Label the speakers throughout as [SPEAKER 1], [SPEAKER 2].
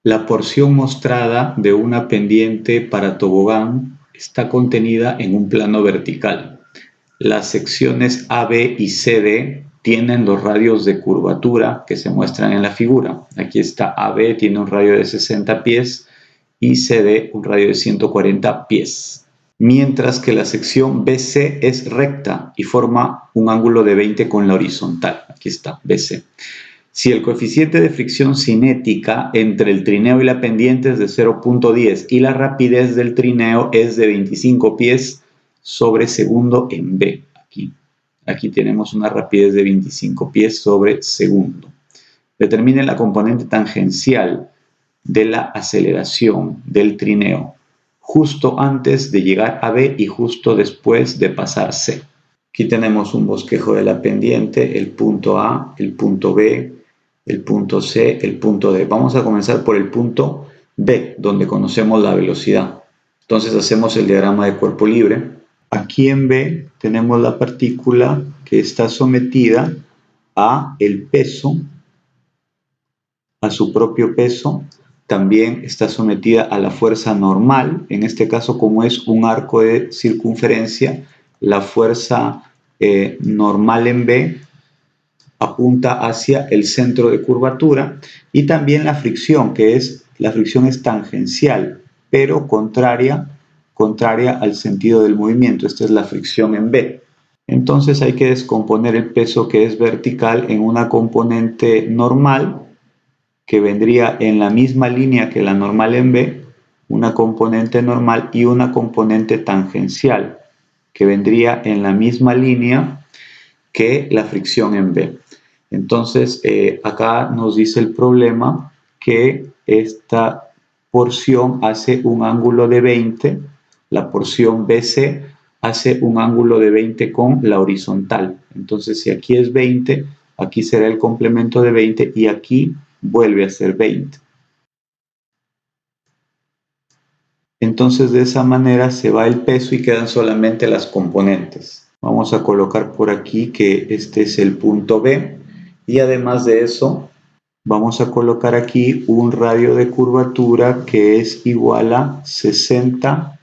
[SPEAKER 1] La porción mostrada de una pendiente para tobogán está contenida en un plano vertical. Las secciones AB y CD tienen los radios de curvatura que se muestran en la figura. Aquí está AB, tiene un radio de 60 pies y CD un radio de 140 pies. Mientras que la sección BC es recta y forma un ángulo de 20 con la horizontal. Aquí está, BC. Si el coeficiente de fricción cinética entre el trineo y la pendiente es de 0.10 y la rapidez del trineo es de 25 pies sobre segundo en B. Aquí tenemos una rapidez de 25 pies sobre segundo. Determine la componente tangencial de la aceleración del trineo justo antes de llegar a B y justo después de pasar C. Aquí tenemos un bosquejo de la pendiente, el punto A, el punto B, el punto C, el punto D. Vamos a comenzar por el punto B, donde conocemos la velocidad. Entonces hacemos el diagrama de cuerpo libre. Aquí en B tenemos la partícula que está sometida a el peso, a su propio peso. También está sometida a la fuerza normal. En este caso, como es un arco de circunferencia, la fuerza normal en B apunta hacia el centro de curvatura, y también la fricción, la fricción es tangencial, pero contraria al sentido del movimiento. Esta es la fricción en B. Entonces hay que descomponer el peso que es vertical en una componente normal, que vendría en la misma línea que la normal en B, una componente normal, y una componente tangencial, que vendría en la misma línea que la fricción en B. Entonces, acá nos dice el problema que esta porción hace un ángulo de 20, la porción BC hace un ángulo de 20 con la horizontal. Entonces, si aquí es 20, aquí será el complemento de 20 y aquí vuelve a ser 20. Entonces, de esa manera se va el peso y quedan solamente las componentes. Vamos a colocar por aquí que este es el punto B. Y además de eso, vamos a colocar aquí un radio de curvatura que es igual a 60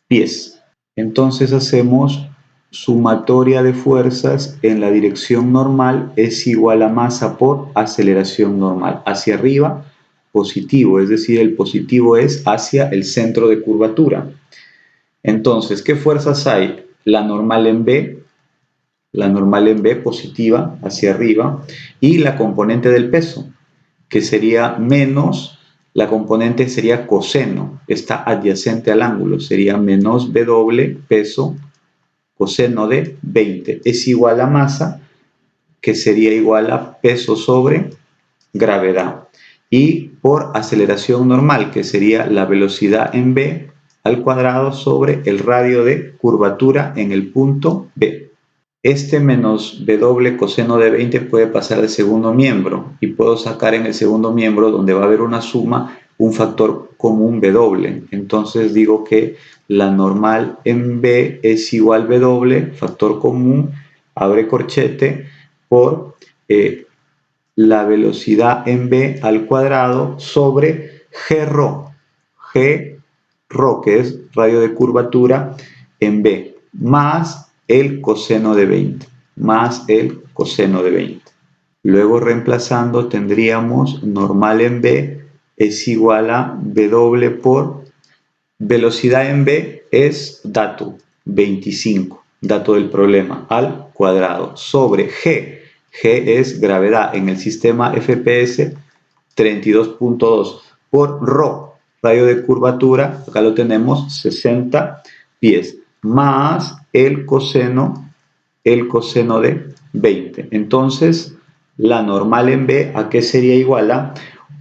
[SPEAKER 1] pies. Entonces hacemos sumatoria de fuerzas en la dirección normal es igual a masa por aceleración normal. Hacia arriba, positivo, es decir, el positivo es hacia el centro de curvatura. Entonces, ¿qué fuerzas hay? La normal en B positiva hacia arriba, y la componente del peso, que sería menos, la componente sería coseno, está adyacente al ángulo, sería menos W peso coseno de 20, es igual a masa, que sería igual a peso sobre gravedad, y por aceleración normal, que sería la velocidad en B al cuadrado sobre el radio de curvatura en el punto B. Este menos W coseno de 20 puede pasar al segundo miembro, y puedo sacar en el segundo miembro, donde va a haber una suma, un factor común W. Entonces digo que la normal en B es igual a W, factor común, abre corchete, por la velocidad en B al cuadrado sobre G-ρ, que es radio de curvatura en B, más el coseno de 20, Luego, reemplazando, tendríamos normal en B es igual a W por velocidad en B es dato 25, dato del problema, al cuadrado, sobre G. G es gravedad en el sistema FPS, 32.2, por ρ, radio de curvatura, acá lo tenemos, 60 pies, más el coseno de 20. Entonces, la normal en B, ¿a qué sería igual? A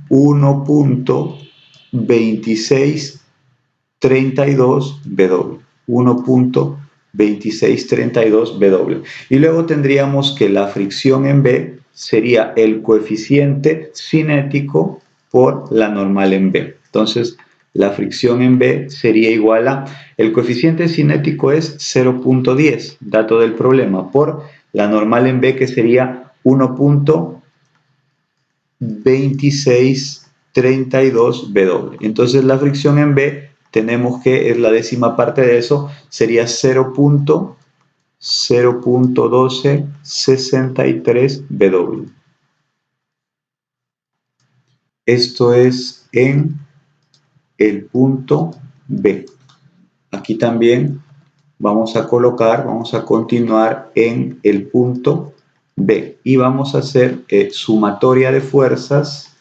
[SPEAKER 1] 1.2632 W. 1.2632 W. Y luego tendríamos que la fricción en B sería el coeficiente cinético por la normal en B. Entonces, la fricción en B sería igual a, el coeficiente cinético es 0.10, dato del problema, por la normal en B, que sería 1.2632 32W. Entonces la fricción en B tenemos que es la décima parte de eso, sería 0.1263W. Esto es en el punto B. Aquí también vamos a continuar en el punto B y vamos a hacer sumatoria de fuerzas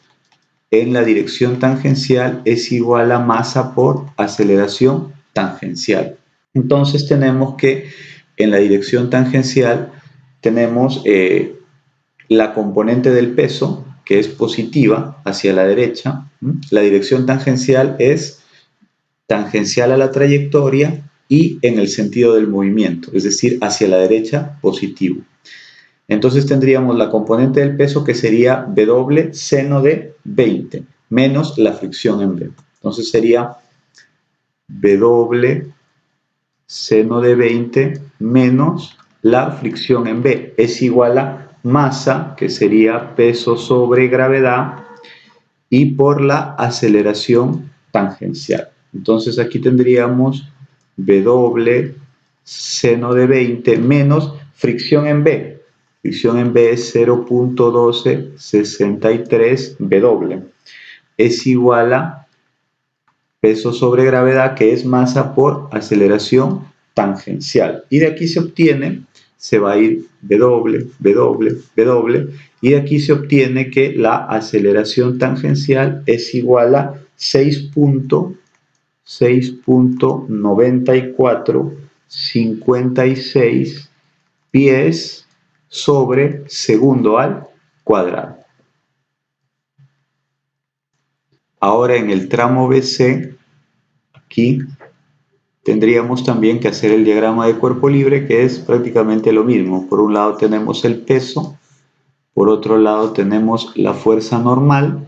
[SPEAKER 1] en la dirección tangencial es igual a masa por aceleración tangencial. Entonces tenemos que en la dirección tangencial tenemos la componente del peso, que es positiva hacia la derecha. La dirección tangencial es tangencial a la trayectoria y en el sentido del movimiento, es decir, hacia la derecha positivo. Entonces tendríamos la componente del peso que sería W seno de 20 menos la fricción en B. Entonces sería W seno de 20 menos la fricción en B es igual a masa, que sería peso sobre gravedad, y por la aceleración tangencial. Entonces aquí tendríamos W seno de 20 menos fricción en B. Fricción en B es 0.1263W. Es igual a peso sobre gravedad, que es masa por aceleración tangencial. Y de aquí se obtiene, se va a ir W, W, W, y de aquí se obtiene que la aceleración tangencial es igual a 6.9456 pies sobre segundo al cuadrado. Ahora en el tramo BC, aquí tendríamos también que hacer el diagrama de cuerpo libre, que es prácticamente lo mismo. Por un lado tenemos el peso, por otro lado tenemos la fuerza normal,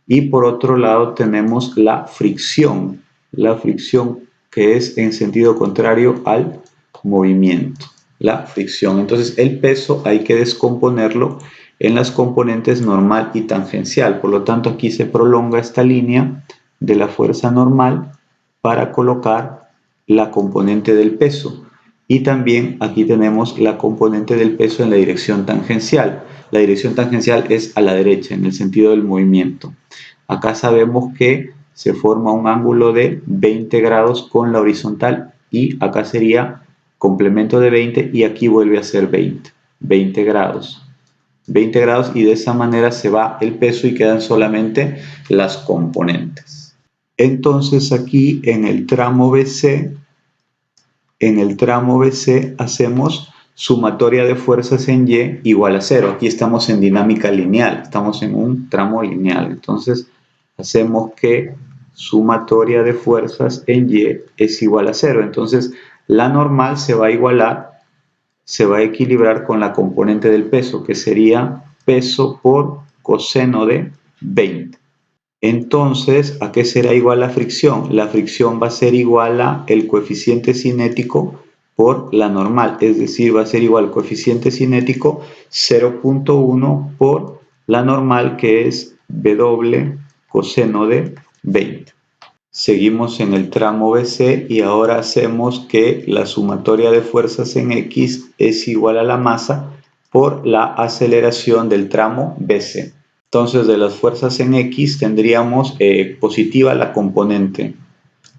[SPEAKER 1] y por otro lado tenemos la fricción que es en sentido contrario al movimiento, la fricción. Entonces el peso hay que descomponerlo en las componentes normal y tangencial, por lo tanto aquí se prolonga esta línea de la fuerza normal para colocar la componente del peso, y también aquí tenemos la componente del peso en la dirección tangencial. La dirección tangencial es a la derecha, en el sentido del movimiento. Acá sabemos que se forma un ángulo de 20 grados con la horizontal, y acá sería complemento de 20 y aquí vuelve a ser 20 grados. 20 grados, y de esa manera se va el peso y quedan solamente las componentes. Entonces aquí en el tramo BC hacemos sumatoria de fuerzas en Y igual a 0. Aquí estamos en dinámica lineal, estamos en un tramo lineal. Entonces hacemos que sumatoria de fuerzas en Y es igual a 0. Entonces la normal se va a igualar, se va a equilibrar con la componente del peso, que sería peso por coseno de 20. Entonces, ¿a qué será igual la fricción? La fricción va a ser igual a el coeficiente cinético por la normal, es decir, va a ser igual al coeficiente cinético 0.1 por la normal, que es W coseno de 20. Seguimos en el tramo BC y ahora hacemos que la sumatoria de fuerzas en X es igual a la masa por la aceleración del tramo BC. Entonces, de las fuerzas en X tendríamos positiva la componente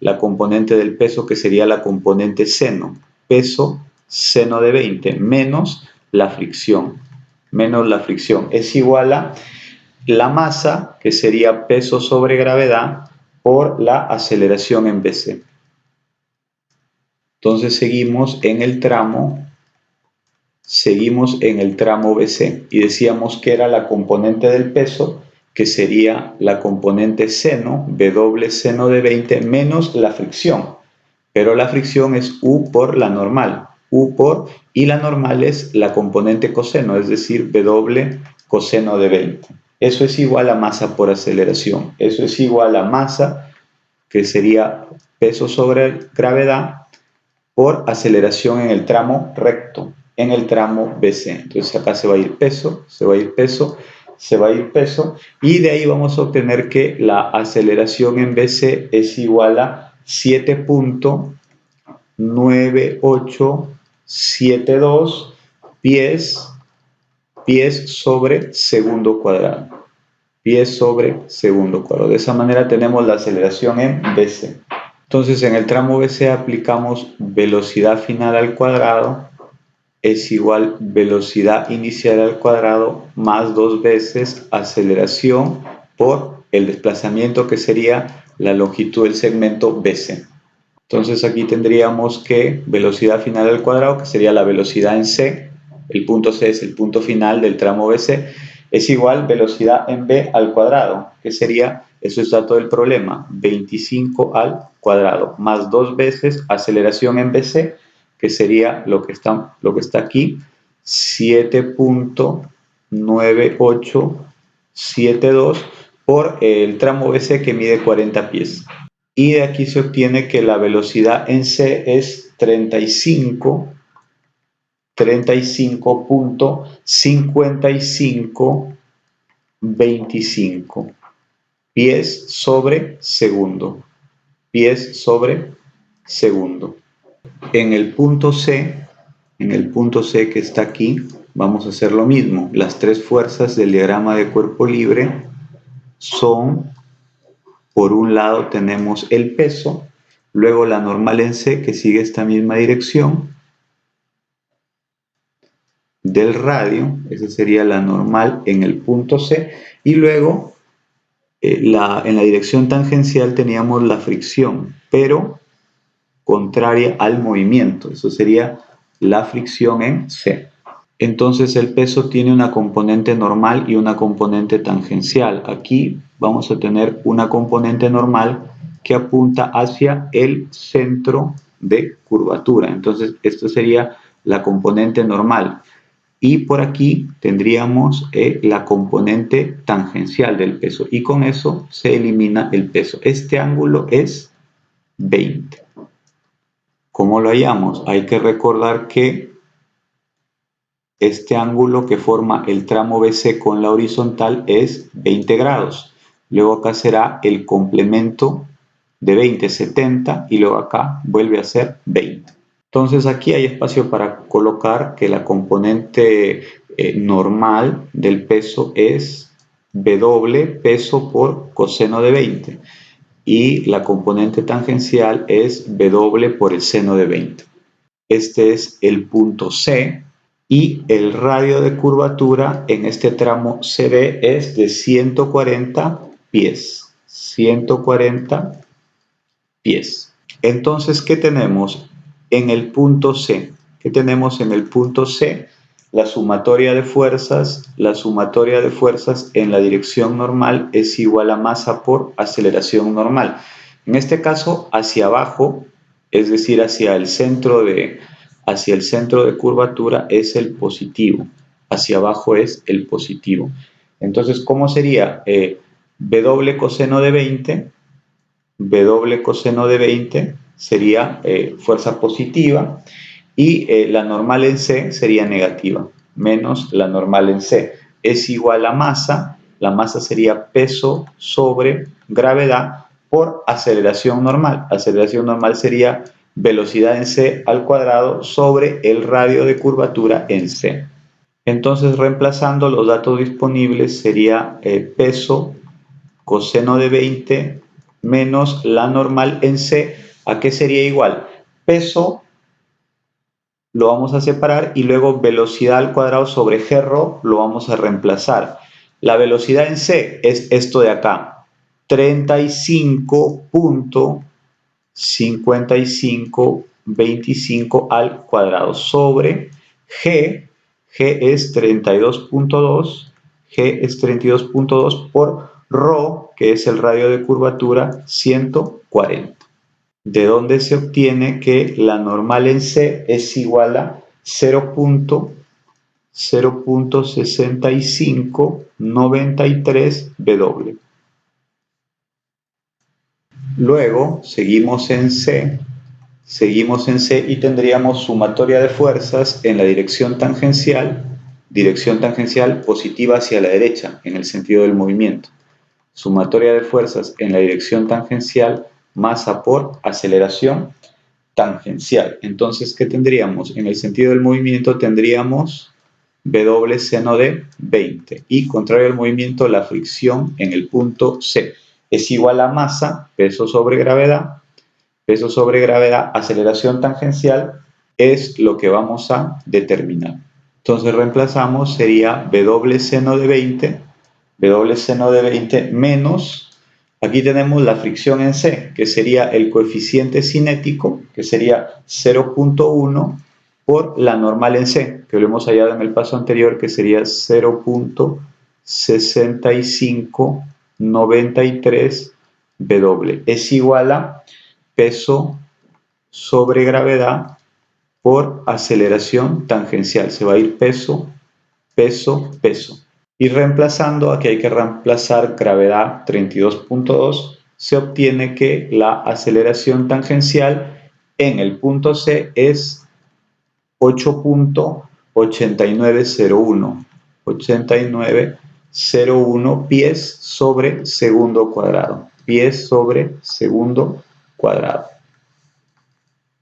[SPEAKER 1] del peso, que sería la componente seno, peso seno de 20, menos la fricción, es igual a la masa, que sería peso sobre gravedad, por la aceleración en BC. Entonces seguimos en el tramo BC y decíamos que era la componente del peso, que sería la componente seno, W seno de 20 menos la fricción, pero la fricción es U por la normal, y la normal es la componente coseno, es decir, W coseno de 20. Eso es igual a masa por aceleración, eso es igual a masa, que sería peso sobre gravedad, por aceleración en el tramo recto, en el tramo BC. Entonces acá se va a ir peso, se va a ir peso, y de ahí vamos a obtener que la aceleración en BC es igual a 7.9872 pies sobre segundo cuadrado. Pies sobre segundo cuadrado. De esa manera tenemos la aceleración en BC. Entonces en el tramo BC aplicamos velocidad final al cuadrado es igual velocidad inicial al cuadrado más 2 veces aceleración por el desplazamiento, que sería la longitud del segmento BC. Entonces aquí tendríamos que velocidad final al cuadrado, que sería la velocidad en C, el punto C es el punto final del tramo BC, es igual velocidad en B al cuadrado, que sería, eso está todo el problema, 25 al cuadrado, más 2 veces aceleración en BC, que sería lo que está aquí, 7.9872 por el tramo BC, que mide 40 pies. Y de aquí se obtiene que la velocidad en C es 35.5525 pies sobre segundo. Pies sobre segundo. En el punto C que está aquí, vamos a hacer lo mismo. Las tres fuerzas del diagrama de cuerpo libre son, por un lado tenemos el peso, luego la normal en C, que sigue esta misma dirección del radio, esa sería la normal en el punto C, y luego en la dirección tangencial teníamos la fricción, pero contraria al movimiento, eso sería la fricción en C. Entonces el peso tiene una componente normal y una componente tangencial. Aquí vamos a tener una componente normal que apunta hacia el centro de curvatura. Entonces esto sería la componente normal. Y por aquí tendríamos la componente tangencial del peso. Y con eso se elimina el peso. Este ángulo es 20. ¿Cómo lo hallamos? Hay que recordar que este ángulo que forma el tramo BC con la horizontal es 20 grados. Luego acá será el complemento de 20, 70, y luego acá vuelve a ser 20. Entonces aquí hay espacio para colocar que la componente normal del peso es W peso por coseno de 20 y la componente tangencial es W por el seno de 20. Este es el punto C y el radio de curvatura en este tramo CB es de 140 pies. 140 pies. Entonces, ¿qué tenemos en el punto C? ¿Qué tenemos en el punto C? La sumatoria de fuerzas en la dirección normal es igual a masa por aceleración normal. En este caso, hacia abajo, es decir, hacia el centro de curvatura es el positivo. Hacia abajo es el positivo. Entonces, ¿cómo sería? W coseno de 20. W coseno de 20 sería fuerza positiva y la normal en C sería negativa, menos la normal en C. Es igual a masa, la masa sería peso sobre gravedad por aceleración normal. Aceleración normal sería velocidad en C al cuadrado sobre el radio de curvatura en C. Entonces, reemplazando los datos disponibles sería peso coseno de 20 menos la normal en C. ¿A qué sería igual? Peso lo vamos a separar y luego velocidad al cuadrado sobre g rho lo vamos a reemplazar. La velocidad en C es esto de acá, 35.5525 al cuadrado sobre G es 32.2, G es 32.2 por rho, que es el radio de curvatura, 140. De donde se obtiene que la normal en C es igual a 0.6593 W. Luego seguimos en C y tendríamos sumatoria de fuerzas en la dirección tangencial dirección tangencial positiva hacia la derecha, en el sentido del movimiento. Sumatoria de fuerzas en la dirección tangencial, masa por aceleración tangencial. Entonces, ¿qué tendríamos? En el sentido del movimiento tendríamos W seno de 20 y contrario al movimiento, la fricción en el punto C es igual a masa, peso sobre gravedad, aceleración tangencial es lo que vamos a determinar. Entonces reemplazamos, sería W seno de 20 menos, aquí tenemos la fricción en C, que sería el coeficiente cinético, que sería 0.1 por la normal en C, que lo hemos hallado en el paso anterior, que sería 0.6593 W. Es igual a peso sobre gravedad por aceleración tangencial. Se va a ir peso, peso, peso. Y reemplazando, aquí hay que reemplazar gravedad 32.2, se obtiene que la aceleración tangencial en el punto C es 8.8901. 8901 pies sobre segundo cuadrado. Pies sobre segundo cuadrado.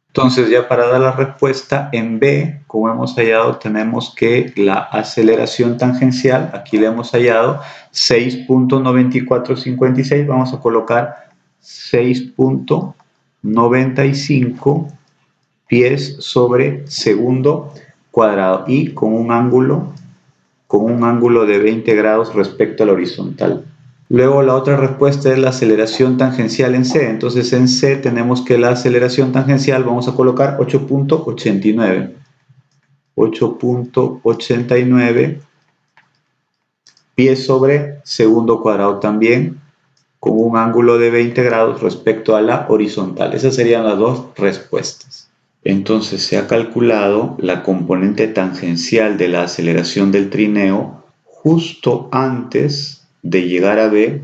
[SPEAKER 1] Entonces, ya para dar la respuesta, en B, como hemos hallado, tenemos que la aceleración tangencial, aquí le hemos hallado 6.9456, vamos a colocar 6.95 pies sobre segundo cuadrado y con un ángulo de 20 grados respecto a la horizontal. Luego la otra respuesta es la aceleración tangencial en C. Entonces en C tenemos que la aceleración tangencial vamos a colocar 8.89. 8.89 pies sobre segundo cuadrado también con un ángulo de 20 grados respecto a la horizontal. Esas serían las dos respuestas. Entonces se ha calculado la componente tangencial de la aceleración del trineo justo antes de llegar a B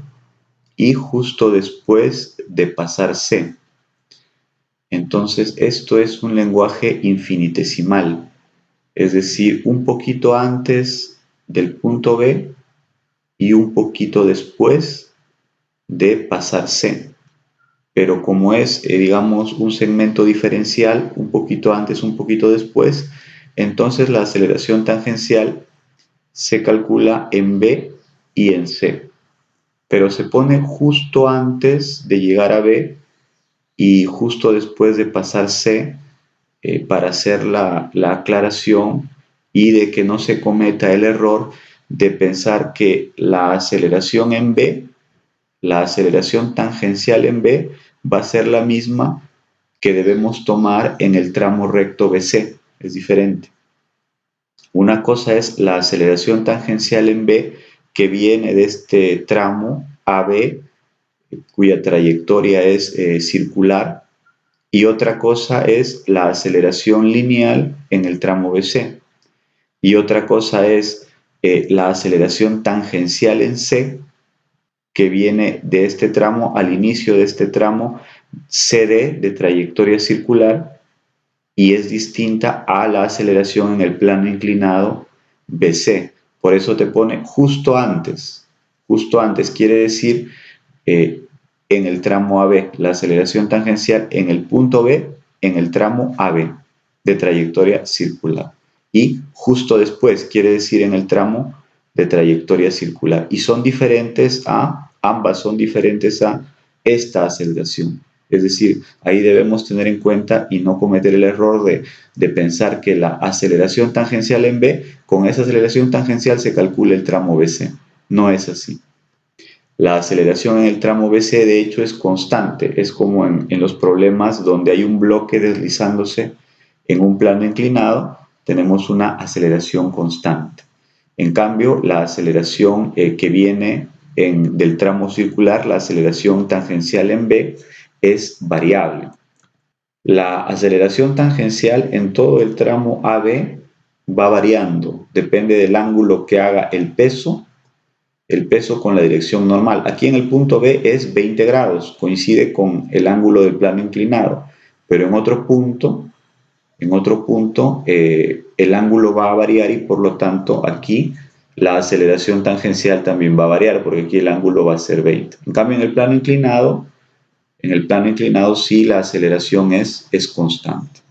[SPEAKER 1] y justo después de pasar C. Entonces esto es un lenguaje infinitesimal, es decir, un poquito antes del punto B y un poquito después de pasar C. Pero como es, digamos, un segmento diferencial, un poquito antes, un poquito después, entonces la aceleración tangencial se calcula en B y en C, pero se pone justo antes de llegar a B y justo después de pasar C para hacer la aclaración y de que no se cometa el error de pensar que la aceleración en B, la aceleración tangencial en B, va a ser la misma que debemos tomar en el tramo recto BC, es diferente. Una cosa es la aceleración tangencial en B que viene de este tramo AB, cuya trayectoria es circular, y otra cosa es la aceleración lineal en el tramo BC. Y otra cosa es la aceleración tangencial en C, que viene de este tramo al inicio de este tramo CD de trayectoria circular, y es distinta a la aceleración en el plano inclinado BC. Por eso te pone justo antes. Justo antes quiere decir en el tramo AB, la aceleración tangencial en el punto B, en el tramo AB de trayectoria circular. Y justo después quiere decir en el tramo de trayectoria circular. Y son diferentes a, ambas son diferentes a esta aceleración. Es decir, ahí debemos tener en cuenta y no cometer el error de pensar que la aceleración tangencial en B, con esa aceleración tangencial se calcula el tramo BC. No es así. La aceleración en el tramo BC de hecho es constante, es como en los problemas donde hay un bloque deslizándose en un plano inclinado, tenemos una aceleración constante. En cambio, la aceleración que viene del tramo circular, la aceleración tangencial en B, es variable. La aceleración tangencial en todo el tramo AB va variando, depende del ángulo que haga el peso con la dirección normal. Aquí en el punto B es 20 grados, coincide con el ángulo del plano inclinado, pero en otro punto el el ángulo va a variar y por lo tanto aquí la aceleración tangencial también va a variar porque aquí el ángulo va a ser 20. En cambio, en el plano inclinado sí la aceleración es constante.